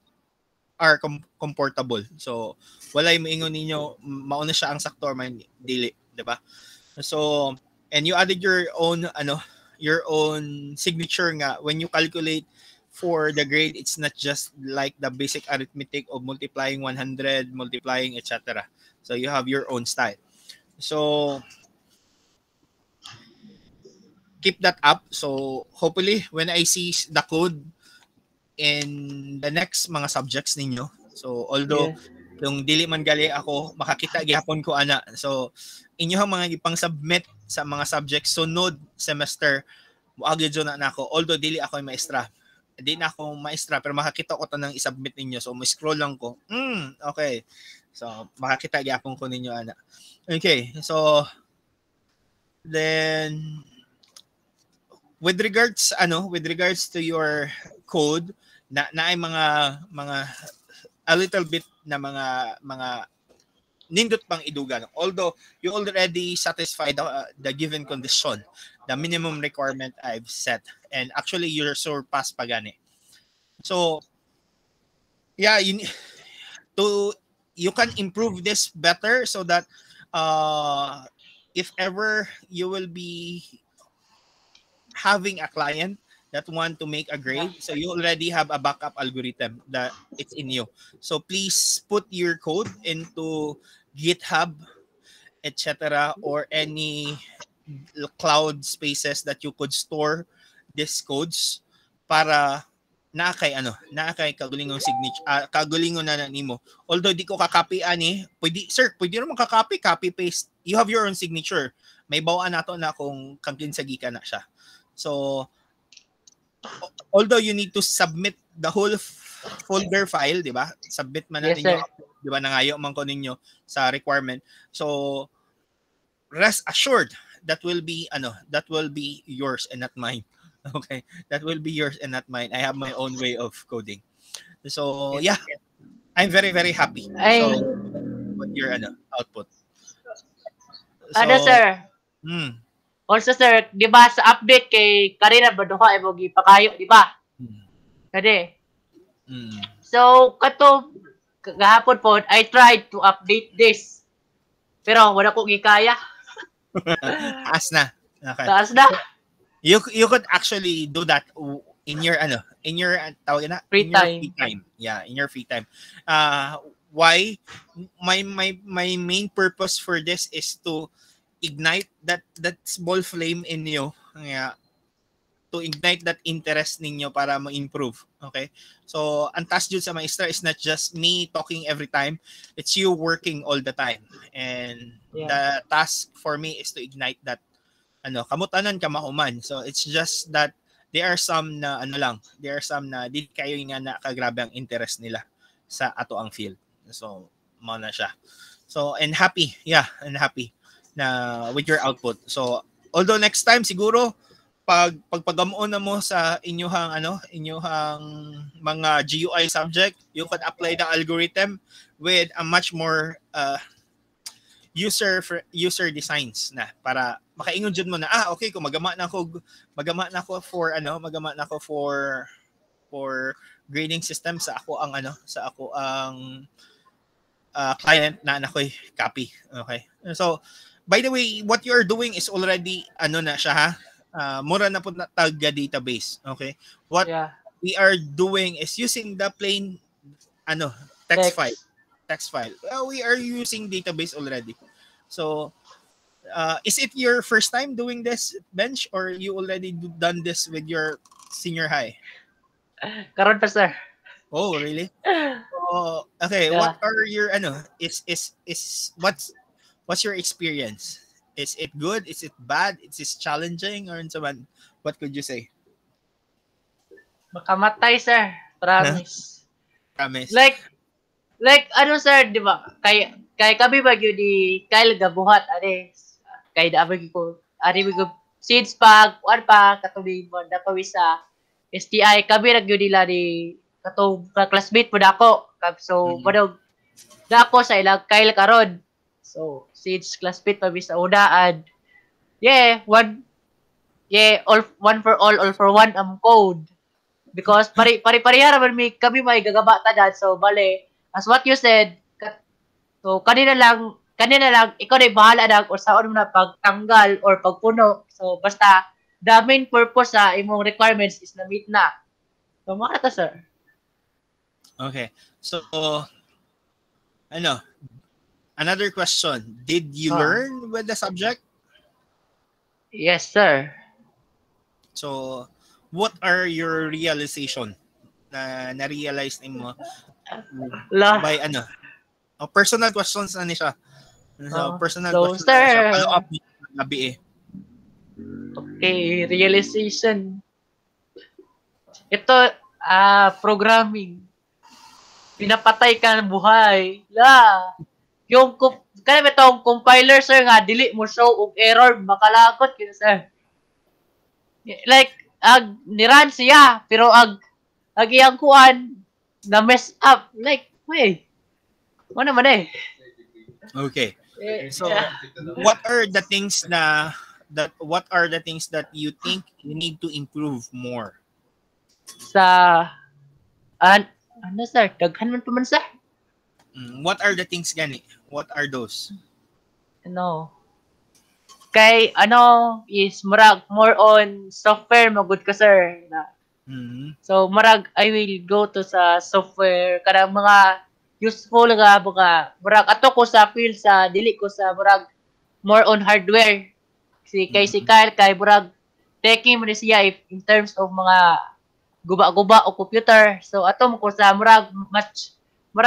are comfortable. So walay moingon ninyo mauna siya ang sakto or may dili, di ba? So, and you added your own signature nga when you calculate for the grade. It's not just like the basic arithmetic of multiplying 100, multiplying, etc. So you have your own style. So keep that up. So hopefully when I see the code in the next mga subjects ninyo, so although yung dili man gali ako makakita gihapon ko ana, so inyong mga ipang submit sa mga subjects sunod semester moagi jud na ako, although dili ako yung maestra, di na ako maestra, pero makakita ko tanang isubmit ninyo, so mo scroll lang ko, okay, so makakita gihapon ko ninyo ana. Okay, so then with regards to your code, na ay mga a little bit na mga nindot pang idugan, although you already satisfied the given condition, the minimum requirement I've set, and actually you're surpassed pa gani. So yeah, you can improve this better, so that if ever you will be having a client that want to make a grade, so you already have a backup algorithm that it's in you. So please put your code into GitHub, etc., or any cloud spaces that you could store these codes para na kay kagulingong signature, kagulingon na nimo. Although di ko ka-copy ani, pwede naman ka-copy paste. You have your own signature. May bawaan nato na kung kangkinsagi ka na siya. So although you need to submit the whole folder file, di ba? Submit man natin yung, di ba, nangayo man ko ninyo sa requirement. So rest assured that will be yours and not mine. Okay, that will be yours and not mine. I have my own way of coding. So yeah, I'm very very happy. So with your output. So, sir. Also sir, di ba sa update kay Karina Baduha ay mo gipakayo, di ba? Kade. So kato gahapon po I tried to update this. Pero wala ko gikaya. Taas na. Okay. Taas na. You could actually do that in your tawag na free time. Yeah, in your free time. Why? My main purpose for this is to ignite that small flame in you. Yeah. To ignite that interest ninyo para ma-improve. Okay? So, ang task jud sa maestra is not just me talking every time. It's you working all the time. And the task for me is to ignite that kamutanan ka mahuman. So, it's just that there are some na di kayo nga na kagrabe ang interest nila sa ato ang field. So, mao na siya. So, and happy na with your output. So, although next time siguro pagpagamuon na mo sa inyuhang mga GUI subject, you can apply the algorithm with a much more user designs na para makaingon jud mo na okay kung magama na ako for grading system sa ako ang client na ako'y copy. Okay, so by the way, what you are doing is already na siya ha, mura na po na tagga database. Okay, what we are doing is using the plain text file. We are using database already. So is it your first time doing this, Bench, or you already done this with your senior high? Karon pa, sir. Oh, really? Okay. Yeah. What are your what's your experience? Is it good? Is it bad? Is it challenging? Or what could you say? Makamatay, sir. Promise. Promise. Like sir, di ba? Kay kami bagyo di Kyle gabuhat kay daabag ko seeds pag katubig mo napawi sa STI kami nagyo nila di katong classmate po dako. So badog dako sa ilang Kyle karon. So seeds classmate pa sa unaan. One for all for one am code. Because pare-pareha naman kami may gagaba tanan. So bale, as what you said, so kanina lang ikaw na bahala na kung saan mo na pagtanggal or pagpuno. So basta the main purpose sa imong requirements is na meet na. So makata, sir. Okay. So another question. Did you learn with the subject? Yes, sir. So what are your realization na na-realize mo by personal questions na siya. So personal questions sir, siya, follow up gabi Okay, realization. Ito programming. Pinapatay ka ng buhay. Yung kaya itong compiler, sir, nga dili mo show og error makalagot kina, sir. Like niran siya pero ag iyang kuan na mess up like ano man Okay. So what are the things that you think you need to improve more sa sir daghan man pa man, sir. What are the things gani? What are those? Kay is murag more on software magud ka, sir. So murag I will go to sa software kanang mga useful nga murag ato ko sa field sa dili ko sa murag more on hardware. Si Kyle kay murag techie mo siya in terms of mga guba-guba o computer. So ato mo ko sa murag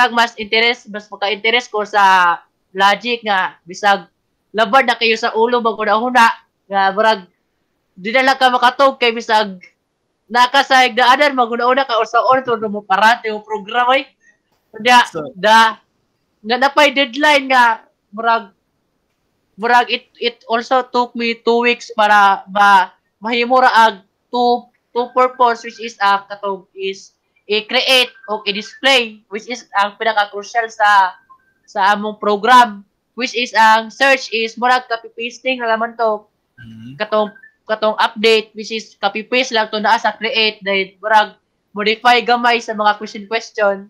mas interest mas maka-interest ko sa logic nga bisag labad na kayo sa ulo bago na huna nga murag di na lang ka makatog kay bisag nakasayag daanan maguna-una ka usaon to mo parate o programa nga napay deadline nga murag it also took me 2 weeks para mahimura ag two purpose which is katong is i-create o i-display which is ang pinaka-crucial sa among program which is ang search is murag copy pasting na naman to katong update which is copy paste lang to naa sa create dahil murag modify gamay sa mga question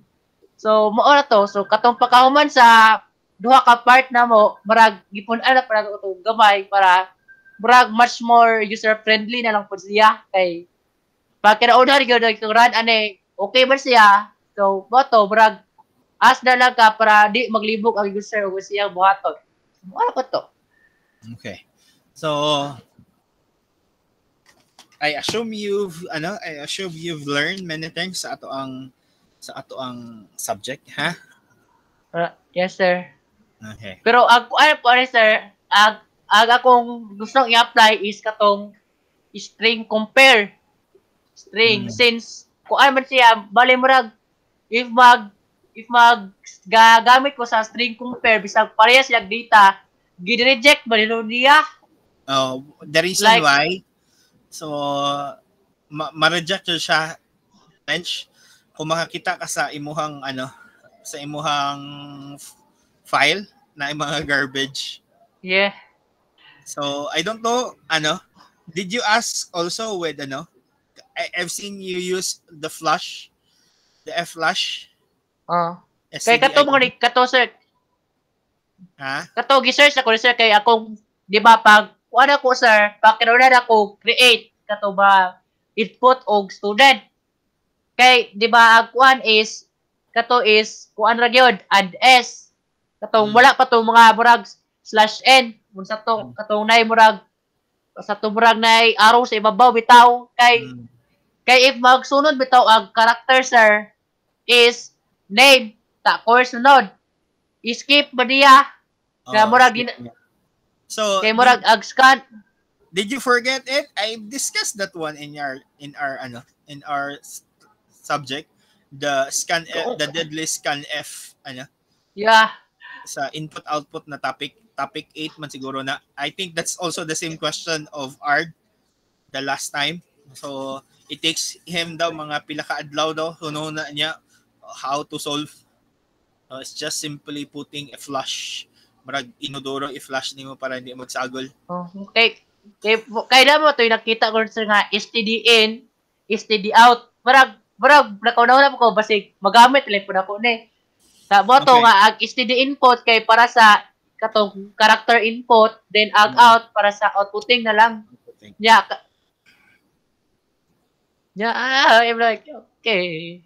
so mao na to so katong pagkahuman sa duha ka part na mo murag gipun-an na para to gamay para murag much more user friendly na lang pud siya kay pag kinauna gyud run okay ba siya so boto murag as na lang ka para di maglibog ang user o siyang buhaton. Ano ko to? Okay. So I assume you've learned many things sa ato ang subject, ha? Yes, sir. Okay. Pero sir, akong gustong i-apply is katong string compare. Since kung ano man siya, bali murag if gagamit ko sa string compare bisag pareha sila data, gid-reject ba nilo niya? The reason why So, ma-reject yun siya bench kung makakita ka sa imuhang sa imuhang file na yung mga garbage. Yeah. So, I don't know, did you ask also with, I've seen you use the flush, the F-flush. Oh. Kay kato mo ni kato sir. Ha? Kato gi-search ako sir kay akong di ba pag wala ko sir, pakinunan ako create kato ba input og student. Kay di ba ang kuan is kato is kuan ra gyud add s. Katong wala pa to mga murag /n. Mun sa to katong nay murag sa to murag nay arrow sa ibabaw bitaw kay if magsunod bitaw ang character sir is name ta course sunod. Skip ba diya? Kaya murag so kay murag ag scan. Did you forget it? I discussed that one in our subject, the scan F, the deadly scan F Yeah. sa input output na topic 8 man siguro na. I think that's also the same question of Ard the last time. So it takes him daw mga pila ka adlaw daw hunahuna niya how to solve. It's just simply putting a flush. Marag inodoro i-flush nimo para hindi magsagol. Oh, okay. Kay mo to nakita ko sir nga STD in, STD out. Murag nakauna ko basig magamit lang pud ako ni. Sa boto nga ag STD input kay para sa katong character input then ag out para sa outputting na lang. Yeah. I'm like okay.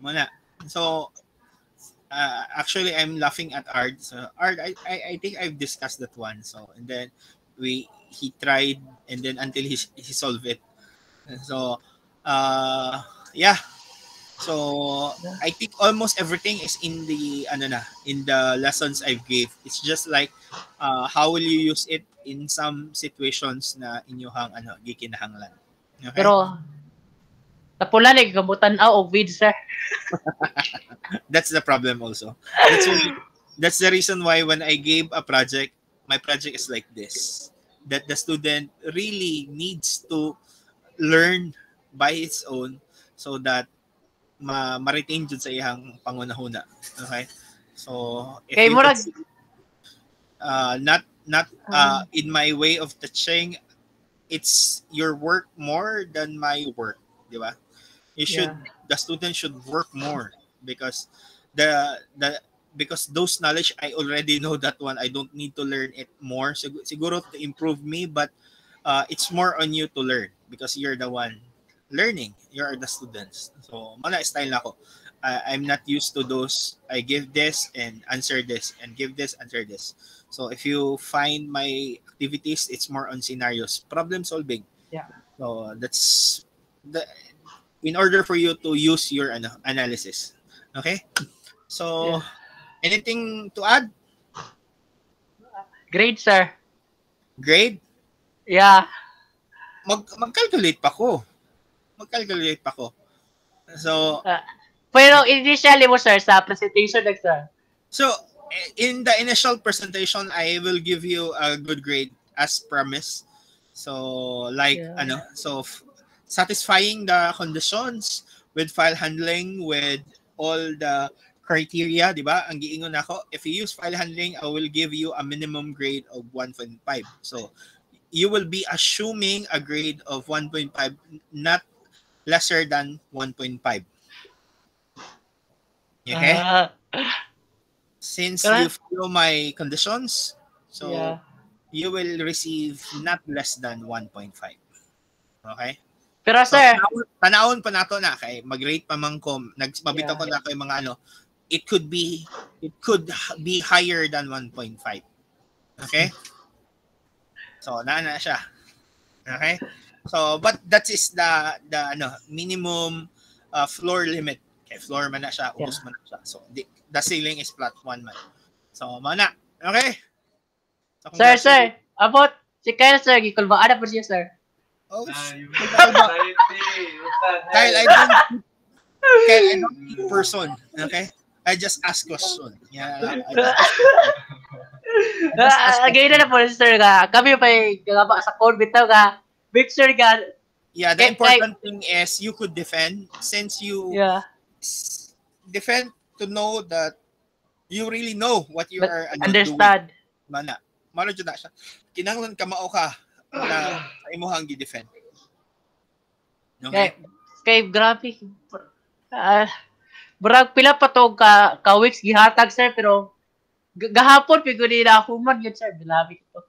Muna. So actually I'm laughing at Ard. So Ard, I think I've discussed that one. So and then he tried and then until he solved it. So yeah. So I think almost everything is in the in the lessons I've gave. It's just like how will you use it in some situations na inyohang gikinahanglan. Okay? Pero tapulan ni gabutan og vid sir. That's the problem also. That's the reason why when I gave a project, my project is like this. That the student really needs to learn by its own so that ma-retain jud sa iyang pangunahuna. Okay? So if you not in my way of teaching, it's your work more than my work, di ba? The student should work more because because those knowledge I already know that one. I don't need to learn it more. Siguro to improve me, but it's more on you to learn because you're the one learning. You're the students. So mana style na ako. I'm not used to those. I give this and answer this and give this, answer this. So if you find my activities, it's more on scenarios, problem solving. Yeah. So that's in order for you to use your analysis. Okay? So anything to add? Grade sir. Grade? Yeah. Mag-calculate pa ko. So pero initially mo sir sa presentation sir. So in the initial presentation, I will give you a good grade as promised. So like so satisfying the conditions with file handling with all the criteria, di ba? Ang giingon nako, if you use file handling, I will give you a minimum grade of 1.5. So you will be assuming a grade of 1.5, not lesser than 1.5. Okay? Since you follow my conditions, so you will receive not less than 1.5. Okay? Pero sir, tanawon pa nato na kay mag-rate pa man ko, nagbabitaw ko na kay mga it could be higher than 1.5. Okay? So na siya. Okay? So but that is the minimum floor limit. Okay, floor man na siya, ubos man na siya. So the ceiling is flat 1 man. So mana. Okay? So, sir, about si Kyle sir, gikulbaan na po siya sir. Oh, Kyle, I don't need person. Okay? I just ask question. Yeah. Again na po sir ka. Kami pa gaba sa code bitaw ka. Make sure ka Yeah, the important thing is you could defend since you Yeah. defend to know that you really know what you But are doing. understand. Mana. Mano jud na siya. Kinahanglan ka mao ka na sa imong gi-defend. Okay? Kay grabe. Murag pila pa to ka weeks gihatag sir pero gahapon pigo nila human yun sir. Grabe ko.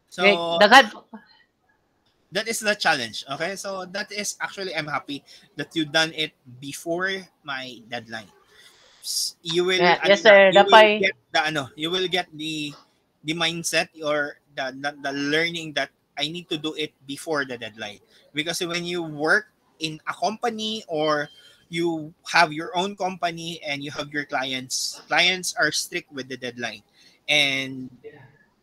So Daghan that is the challenge. Okay? So that is actually I'm happy that you done it before my deadline. You will yes sir, get the you will get the mindset or the learning that I need to do it before the deadline. Because when you work in a company or you have your own company and you have your clients are strict with the deadline. And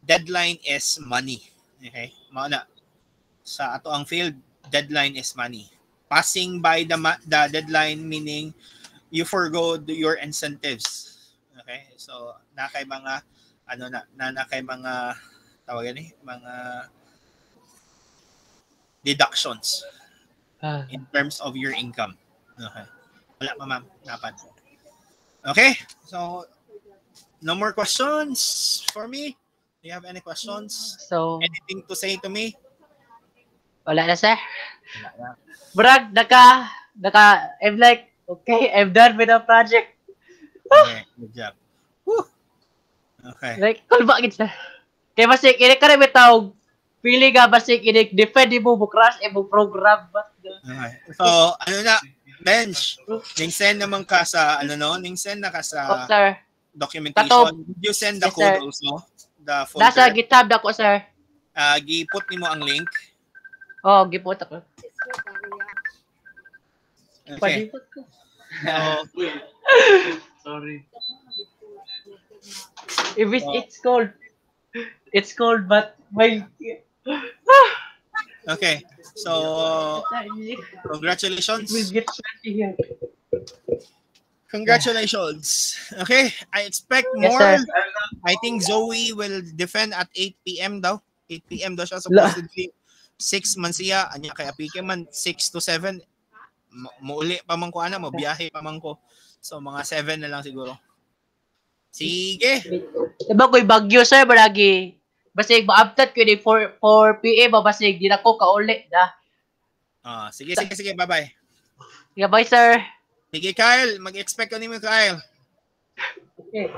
deadline is money. Okay? Mao na. Sa ato ang field, deadline is money. Passing by the deadline meaning you forgo your incentives. Okay? So, na kay mga na kay mga tawagan mga deductions in terms of your income. Okay. Wala pa ma'am, dapat. Okay? So, no more questions for me? Do you have any questions? So, anything to say to me? wala na sir. Wala na. Brag, I'm like, okay, I'm done with the project. Okay, good job. Woo. Okay. Like, kulba gid sir. Kaya basig, ini ka rin bitaw, pili ka basig, ini defend mo crash mo program. Okay. So, bench, ning-send naman ka sa, ning-send na ka sa sir. documentation. Katob. Did you send the Yes, code sir. also? The folder? Nasa GitHub dako sir. Gi-put nimo ang link. Oh, gipot ako. Okay. Padipot ko. Wait. Sorry. If it's cold, but my Okay. So, congratulations. will get sweaty here. Congratulations. Okay, I expect Yes, more. sir. I think Zoe will defend at 8 p.m. daw. 8 p.m. daw siya supposedly. 6 man siya. Anya kay apike man 6 to 7. Muuli pa man ko mo biyahe pa man ko. So mga 7 na lang siguro. Sige. Diba ko'y bagyo sir, baragi. Basig maabtat ko ni 4 PM, basig di na ko kauli da. Sige. Bye-bye. Yeah, bye sir. Sige, Kyle. Mag-expect ko nimo, Kyle. Okay.